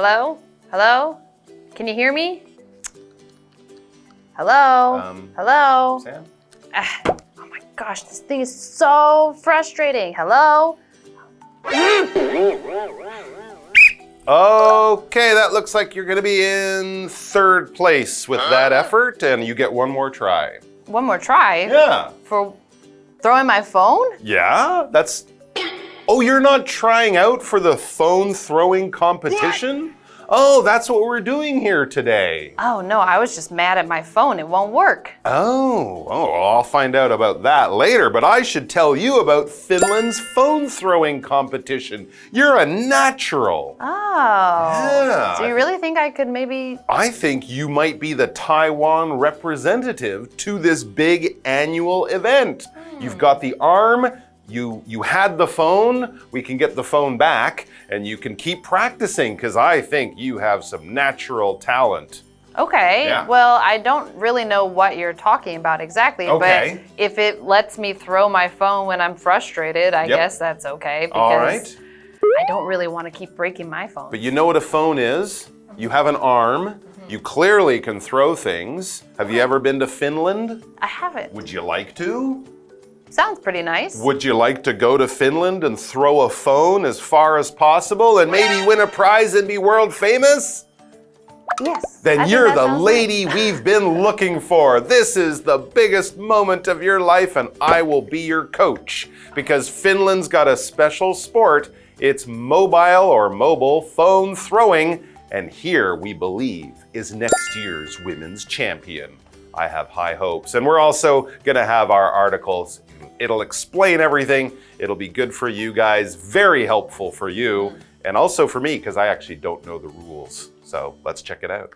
Hello? Hello? Can you hear me? Hello? Hello? Sam? Oh my gosh, this thing is so frustrating. Hello? Okay, that looks like you're going to be in third place with that effort, and you get one more try. One more try? Yeah. For throwing my phone? Yeah, that's... Oh, you're not trying out for the phone throwing competition? Oh, that's what we're doing here today. Oh no, I was just mad at my phone. It won't work. Oh, I'll find out about that later, but I should tell you about Finland's phone throwing competition. You're a natural. Oh. Yeah. So you really think I could maybe... I think you might be the Taiwan representative to this big annual event. You've got the arm, you had the phone, we can get the phone back, and you can keep practicing because I think you have some natural talent. Okay, Yeah. well, I don't really know what you're talking about exactly, Okay. but if it lets me throw my phone when I'm frustrated, I Yep. guess that's okay, because All right. I don't really want to keep breaking my phone. But you know what a phone is? You have an arm, you clearly can throw things. Have you ever been to Finland? I haven't. Would you like to? Sounds pretty nice. Would you like to go to Finland and throw a phone as far as possible and maybe win a prize and be world famous? Yes. I Then think you're that the sounds lady we've been looking for. This is the biggest moment of your life and I will be your coach because Finland's got a special sport. It's mobile phone throwing, and here we believe is next year's women's champion. I have high hopes. And we're also gonna have our articles. It'll explain everything. It'll be good for you guys, very helpful for you, and also for me, because I actually don't know the rules. So let's check it out.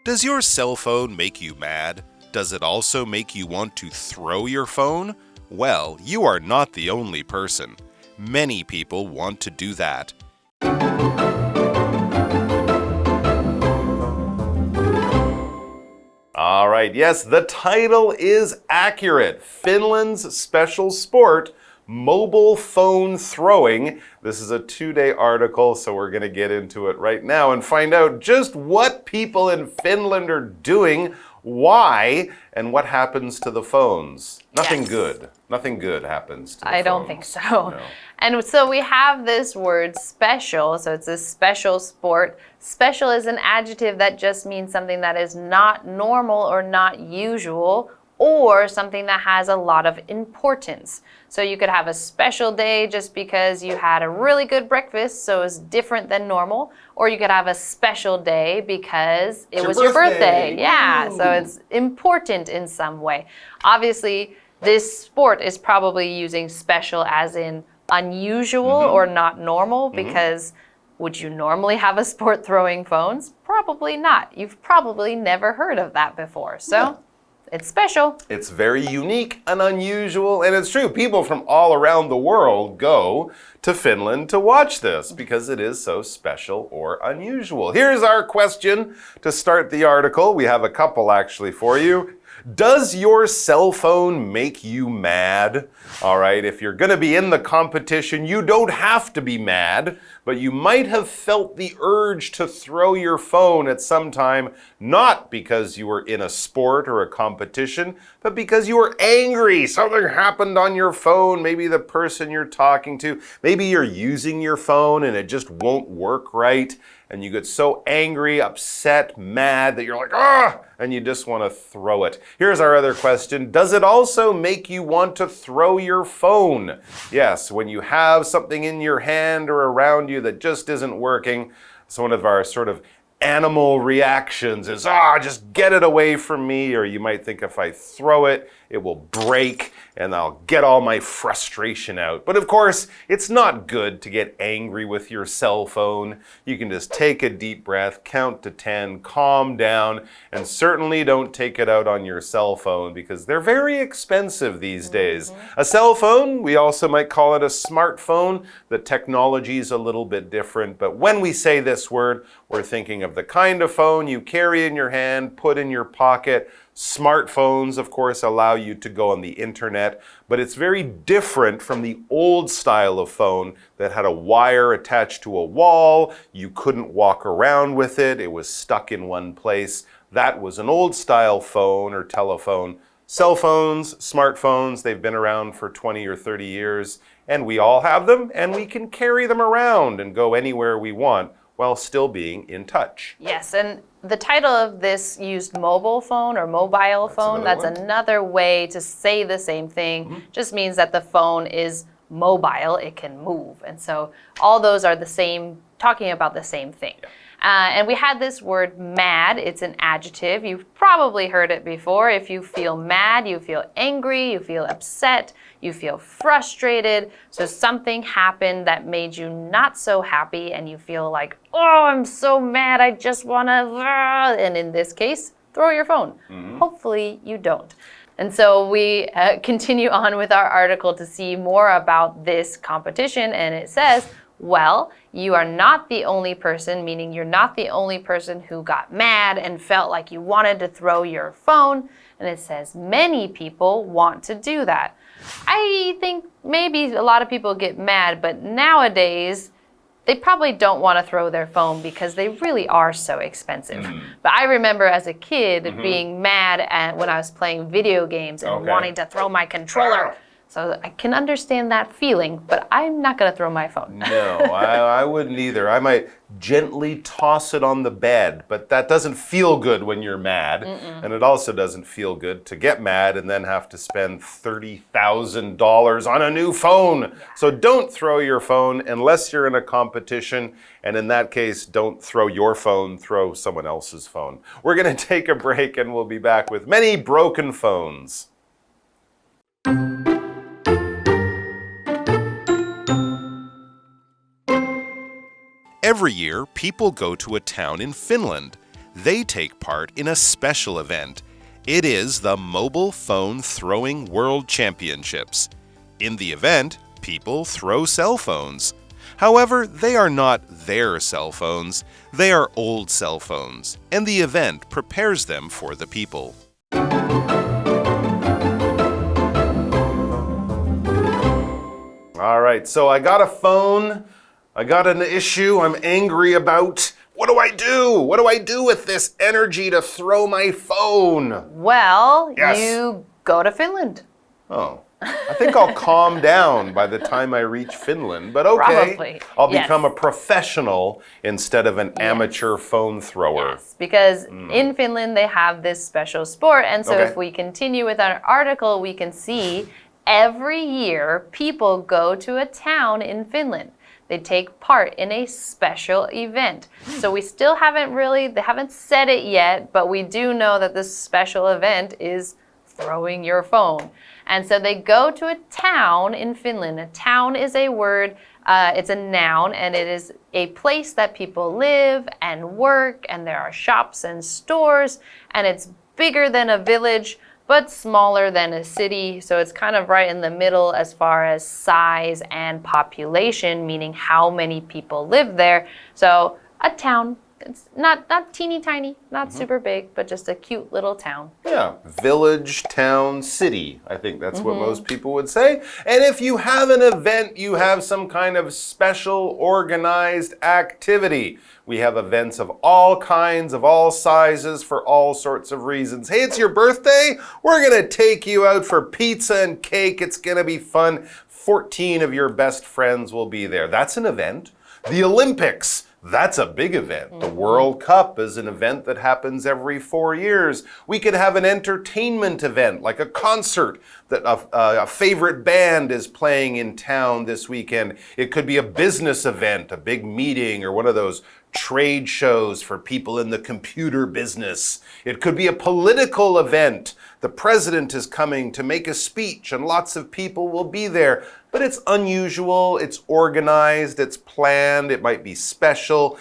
Does your cell phone make you mad? Does it also make you want to throw your phone? Well, you are not the only person. Many people want to do that. All right, yes, the title is accurate. Finland's special sport, mobile phone throwing. This is a 2-day article, so we're going to get into it right now and find out just what people in Finland are doing, why, and what happens to the phones. Nothing good. Nothing good happens to the I don't phones. think so. No. And so we have this word special, so it's a special sport. Special is an adjective that just means something that is not normal or not usual, or something that has a lot of importance. So you could have a special day just because you had a really good breakfast, so it's different than normal, or you could have a special day because it was your birthday. Yeah, so it's important in some way. Obviously, this sport is probably using special as in unusual or not normal, because would you normally have a sport throwing phones? Probably not. You've probably never heard of that before. So it's special. It's very unique and unusual, and it's true. People from all around the world go to Finland to watch this because it is so special or unusual. Here's our question to start the article. We have a couple actually for you. Does your cell phone make you mad? All right, if you're going to be in the competition, you don't have to be mad, but you might have felt the urge to throw your phone at some time, not because you were in a sport or a competition, but because you were angry. Something happened on your phone, maybe the person you're talking to, maybe you're using your phone and it just won't work right. And you get so angry, upset, mad that you're like, ah, and you just want to throw it. Here's our other question. Does it also make you want to throw your phone? Yes, when you have something in your hand or around you that just isn't working, it's one of our sort of animal reactions is, just get it away from me. Or you might think if I throw it, it will break and I'll get all my frustration out. But of course, it's not good to get angry with your cell phone. You can just take a deep breath, count to 10, calm down, and certainly don't take it out on your cell phone because they're very expensive these days. A cell phone, we also might call it a smartphone. The technology is a little bit different, but when we say this word, We're thinking of the kind of phone you carry in your hand, put in your pocket. Smartphones, of course, allow you to go on the internet, but it's very different from the old style of phone that had a wire attached to a wall. You couldn't walk around with it. It was stuck in one place. That was an old style phone or telephone. Cell phones, smartphones, they've been around for 20 or 30 years, and we all have them, and we can carry them around and go anywhere we want while still being in touch. Yes, and the title of this used mobile phone or mobile phone. That's another way to say the same thing. Just means that the phone is mobile, it can move. And so all those are the same, talking about the same thing. And we had this word mad. It's an adjective. You've probably heard it before. If you feel mad, you feel angry, you feel upset, you feel frustrated. So something happened that made you not so happy and you feel like, oh, I'm so mad, I just want to, and in this case, throw your phone. Hopefully you don't. And so we continue on with our article to see more about this competition, and it says, well, you are not the only person, meaning you're not the only person who got mad and felt like you wanted to throw your phone. And it says many people want to do that. I think maybe a lot of people get mad, but nowadays they probably don't want to throw their phone because they really are so expensive. But I remember as a kid being mad when I was playing video games and wanting to throw my controller. So I can understand that feeling, but I'm not going to throw my phone. No, I wouldn't either. I might gently toss it on the bed, but that doesn't feel good when you're mad. And it also doesn't feel good to get mad and then have to spend $30,000 on a new phone. So don't throw your phone unless you're in a competition. And in that case, don't throw your phone, throw someone else's phone. We're going to take a break and we'll be back with many broken phones. Every year, people go to a town in Finland. They take part in a special event. It is the Mobile Phone Throwing World Championships. In the event, people throw cell phones. However, they are not their cell phones. They are old cell phones, and the event prepares them for the people. All right, so I got a phone. I got an issue I'm angry about. What do I do? What do I do with this energy to throw my phone? Well, you go to Finland. Oh, I think I'll calm down by the time I reach Finland, but okay. Probably. I'll become a professional instead of an amateur phone thrower. Yes, because in Finland they have this special sport, and so if we continue with our article, we can see every year people go to a town in Finland. They take part in a special event. So we still they haven't said it yet, but we do know that this special event is throwing your phone. And so they go to a town in Finland. A town is a word, it's a noun, and it is a place that people live and work, and there are shops and stores, and it's bigger than a village, but smaller than a city. So it's kind of right in the middle as far as size and population, meaning how many people live there. So a town. It's not teeny tiny, not super big, but just a cute little town. Yeah, village, town, city. I think that's what most people would say. And if you have an event, you have some kind of special organized activity. We have events of all kinds, of all sizes, for all sorts of reasons. Hey, it's your birthday? We're going to take you out for pizza and cake. It's going to be fun. 14 of your best friends will be there. That's an event. The Olympics. That's a big event. The World Cup is an event that happens every 4 years. We could have an entertainment event, like a concert that a favorite band is playing in town this weekend. It could be a business event, a big meeting, or one of those trade shows for people in the computer business. It could be a political event. The president is coming to make a speech and lots of people will be there. But it's unusual, it's organized, it's planned, it might be special.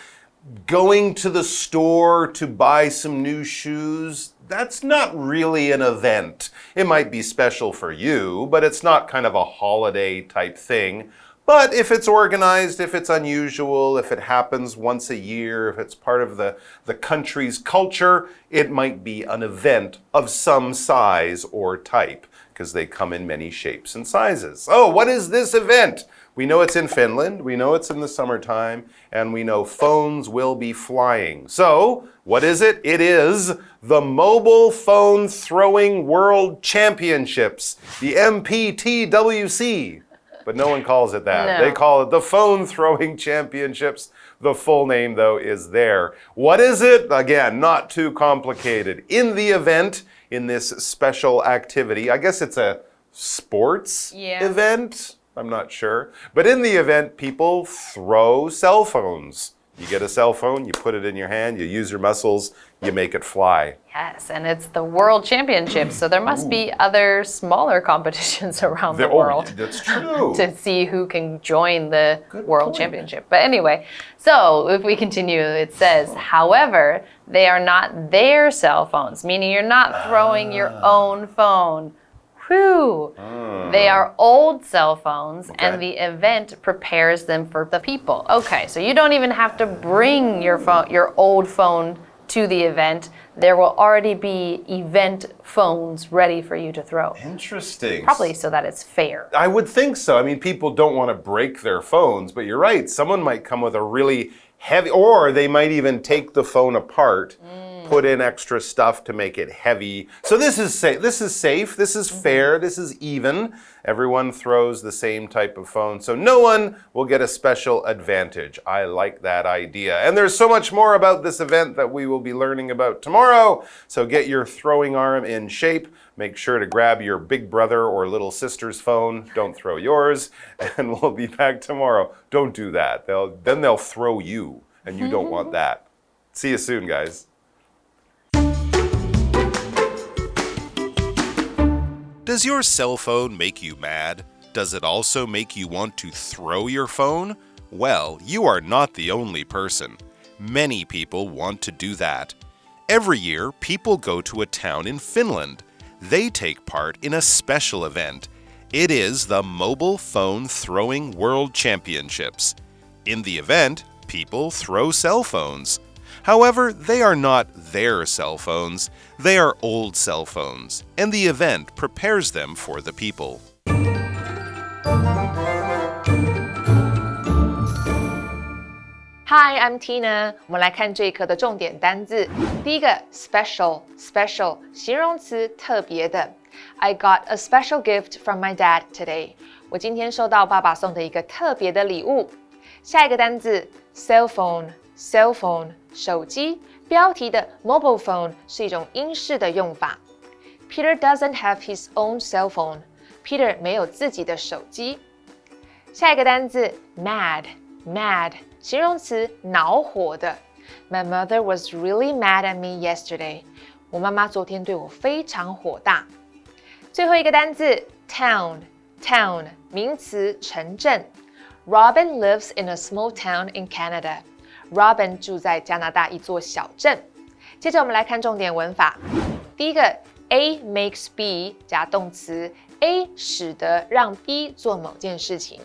Going to the store to buy some new shoes, that's not really an event. It might be special for you, but it's not kind of a holiday type thing. But if it's organized, if it's unusual, if it happens once a year, if it's part of the country's culture, it might be an event of some size or type, because they come in many shapes and sizes. Oh, what is this event? We know it's in Finland, we know it's in the summertime, and we know phones will be flying. So, what is it? It is the Mobile Phone Throwing World Championships, the MPTWC. But no one calls it that. No. They call it the Phone Throwing Championships. The full name, though, is there. What is it? Again, not too complicated. In the event, in this special activity, I guess it's a sports event? I'm not sure. But in the event, people throw cell phones. You get a cell phone, you put it in your hand, you use your muscles, you make it fly. Yes, and it's the World Championships, so there must be other smaller competitions around the world. That's true. To see who can join the World Championship. But anyway, so if we continue, it says, however, they are not their cell phones, meaning you're not throwing your own phone. Whew. They are old cell phones, and the event prepares them for the people. Okay, so you don't even have to bring your phone, your old phone to the event. There will already be event phones ready for you to throw. Interesting. Probably so that it's fair. I would think so. I mean, people don't want to break their phones, but you're right. Someone might come with a really heavy, or they might even take the phone apart, put in extra stuff to make it heavy. So this is safe. This is fair. This is even. Everyone throws the same type of phone, so no one will get a special advantage. I like that idea. And there's so much more about this event that we will be learning about tomorrow. So get your throwing arm in shape. Make sure to grab your big brother or little sister's phone. Don't throw yours. And we'll be back tomorrow. Don't do that. Then they'll throw you, and you don't want that. See you soon, guys. Does your cell phone make you mad? Does it also make you want to throw your phone? Well, you are not the only person. Many people want to do that. Every year, people go to a town in Finland. They take part in a special event. It is the Mobile Phone Throwing World Championships. In the event, people throw cell phones. However, they are not their cell phones. They are old cell phones, and the event prepares them for the people. Hi, I'm Tina. 我们来看这一课的重点单字。第一个 special 形容词特别的。I got a special gift from my dad today. 我今天收到爸爸送的一个特别的礼物。下一个单字 cell phone 手机。标题的 mobile phone 是一种英式的用法。Peter doesn't have his own cell phone. Peter 没有自己的手机。下一个单字 mad 形容词恼火的。My mother was really mad at me yesterday. 我妈妈昨天对我非常火大。最后一个单字 town 名词城镇。Robin lives in a small town in Canada. Robin 住在加拿大一座小镇。接着我们来看重点文法。第一个 A makes B 加动词 A 使得让 B 做某件事情。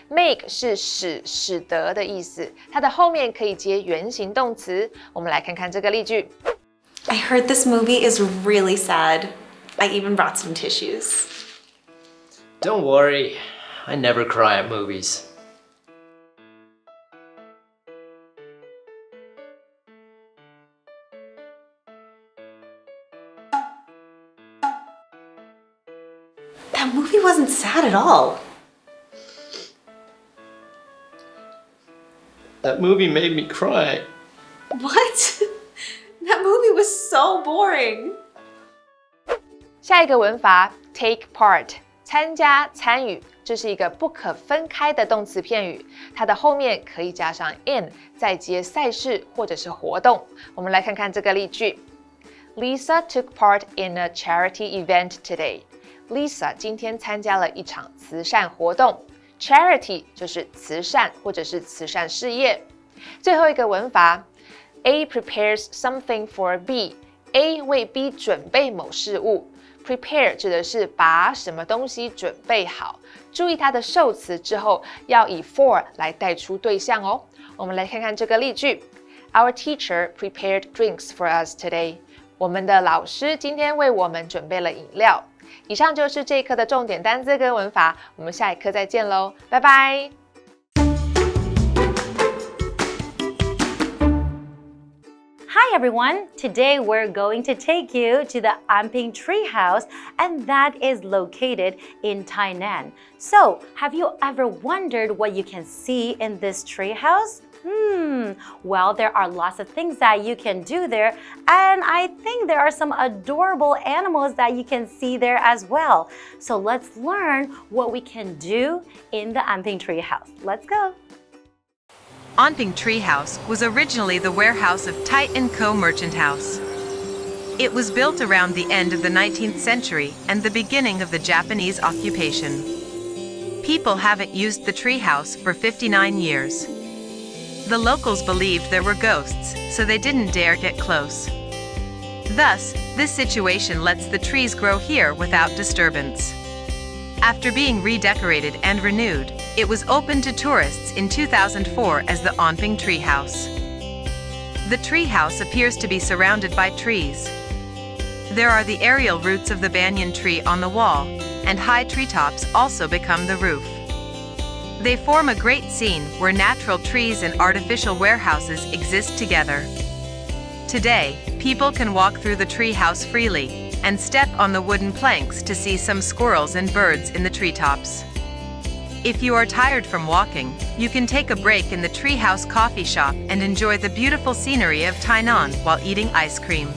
Make 是使得的意思，它的后面可以接原形动词。我们来看看这个例句。I heard this movie is really sad. I even brought some tissues. Don't worry, I never cry at movies. That movie wasn't sad at all. That movie made me cry. What? That movie was so boring. 下一个文法 take part 参加参与，这是一个不可分开的动词片语，它的后面可以加上 in， 再接赛事或者是活动。我们来看看这个例句。Lisa took part in a charity event today. Lisa 今天参加了一场慈善活动。Charity 就是慈善或者是慈善事业。最后一个文法 A prepares something for B. A 为 B 准备某事物。Prepare 指的是把什么东西准备好，注意它的受词之后要以 for 来带出对象哦。我们来看看这个例句 Our teacher prepared drinks for us today. 我们的老师今天为我们准备了饮料。以上就是这一课的重点单字跟文法，我们下一课再见喽，拜拜。Hi everyone! Today we're going to take you to the Anping treehouse, and that is located in Tainan. So, have you ever wondered what you can see in this treehouse? Well, there are lots of things that you can do there, and I think there are some adorable animals that you can see there as well. So let's learn what we can do in the Anping treehouse. Let's go! Anping Treehouse was originally the warehouse of Tainan Co. Merchant House. It was built around the end of the 19th century and the beginning of the Japanese occupation. People haven't used the treehouse for 59 years. The locals believed there were ghosts, so they didn't dare get close. Thus, this situation lets the trees grow here without disturbance. After being redecorated and renewed, it was opened to tourists in 2004 as the Anping Treehouse. The treehouse appears to be surrounded by trees. There are the aerial roots of the banyan tree on the wall, and high treetops also become the roof. They form a great scene where natural trees and artificial warehouses exist together. Today, people can walk through the treehouse freely and step on the wooden planks to see some squirrels and birds in the treetops. If you are tired from walking, you can take a break in the treehouse coffee shop and enjoy the beautiful scenery of Tainan while eating ice cream.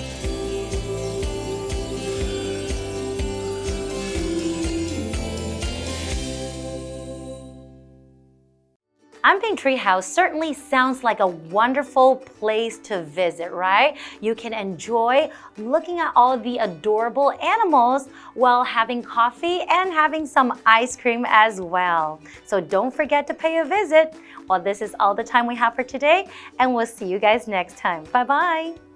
Anping Treehouse certainly sounds like a wonderful place to visit, right? You can enjoy looking at all the adorable animals while having coffee and having some ice cream as well. So don't forget to pay a visit. Well, this is all the time we have for today, and we'll see you guys next time. Bye-bye.